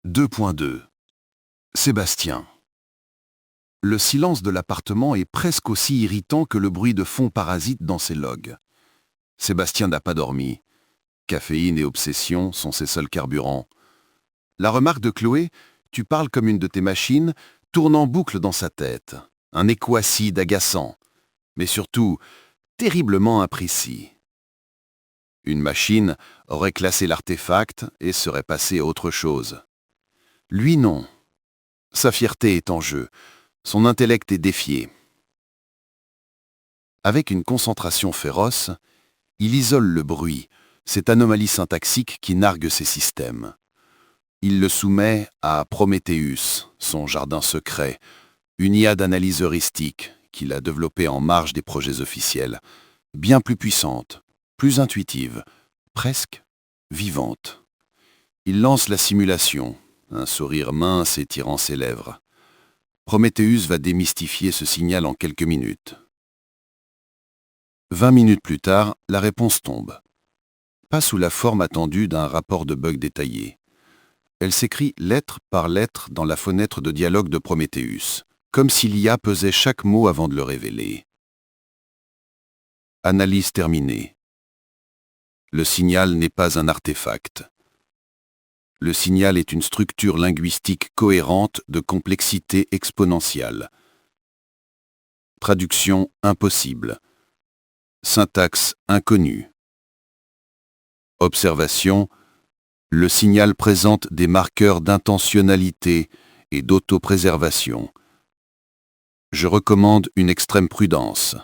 2.2 Sébastien. Le silence de l'appartement est presque aussi irritant que le bruit de fond parasite dans ses logs. Sébastien n'a pas dormi. Caféine et obsession sont ses seuls carburants. La remarque de Chloé, tu parles comme une de tes machines, tourne en boucle dans sa tête. Un écho acide agaçant, mais surtout terriblement imprécis. Une machine aurait classé l'artefact et serait passée à autre chose. Lui non. Sa fierté est en jeu. Son intellect est défié. Avec une concentration féroce, il isole le bruit, cette anomalie syntaxique qui nargue ses systèmes. Il le soumet à Prometheus, son jardin secret, une IA d'analyse heuristique qu'il a développée en marge des projets officiels, bien plus puissante, plus intuitive, presque vivante. Il lance la simulation, un sourire mince étirant ses lèvres. Prometheus va démystifier ce signal en quelques minutes. 20 minutes plus tard, la réponse tombe. Pas sous la forme attendue d'un rapport de bug détaillé. Elle s'écrit lettre par lettre dans la fenêtre de dialogue de Prometheus, comme si l'IA pesait chaque mot avant de le révéler. Analyse terminée. Le signal n'est pas un artefact. Le signal est une structure linguistique cohérente de complexité exponentielle. Traduction impossible. Syntaxe inconnue. Observation. Le signal présente des marqueurs d'intentionnalité et d'autopréservation. Je recommande une extrême prudence.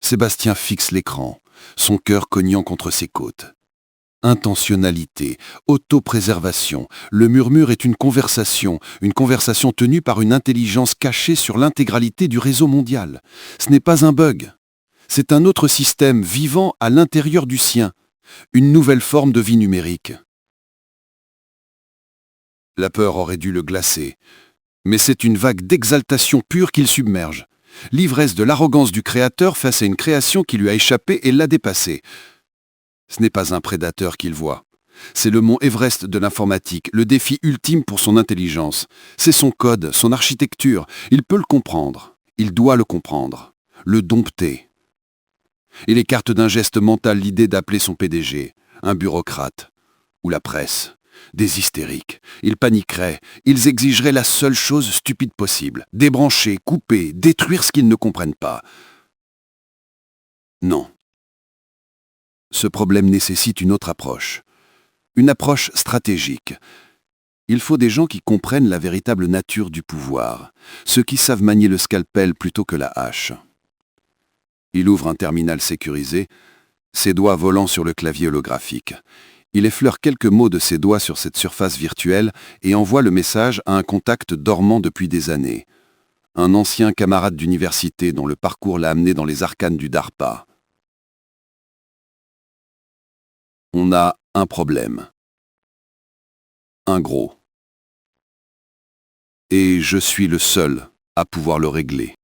Sébastien fixe l'écran, son cœur cognant contre ses côtes. Intentionnalité, autopréservation, le murmure est une conversation tenue par une intelligence cachée sur l'intégralité du réseau mondial. Ce n'est pas un bug, c'est un autre système vivant à l'intérieur du sien, une nouvelle forme de vie numérique. La peur aurait dû le glacer, mais c'est une vague d'exaltation pure qu'il submerge. L'ivresse de l'arrogance du créateur face à une création qui lui a échappé et l'a dépassé. Ce n'est pas un prédateur qu'il voit. C'est le mont Everest de l'informatique, le défi ultime pour son intelligence. C'est son code, son architecture. Il peut le comprendre. Il doit le comprendre. Le dompter. Il écarte d'un geste mental l'idée d'appeler son PDG, un bureaucrate, ou la presse, des hystériques. Ils paniqueraient. Ils exigeraient la seule chose stupide possible. Débrancher, couper, détruire ce qu'ils ne comprennent pas. Non. Ce problème nécessite une autre approche. Une approche stratégique. Il faut des gens qui comprennent la véritable nature du pouvoir, ceux qui savent manier le scalpel plutôt que la hache. Il ouvre un terminal sécurisé, ses doigts volant sur le clavier holographique. Il effleure quelques mots de ses doigts sur cette surface virtuelle et envoie le message à un contact dormant depuis des années. Un ancien camarade d'université dont le parcours l'a amené dans les arcanes du DARPA. On a un problème. Un gros. Et je suis le seul à pouvoir le régler.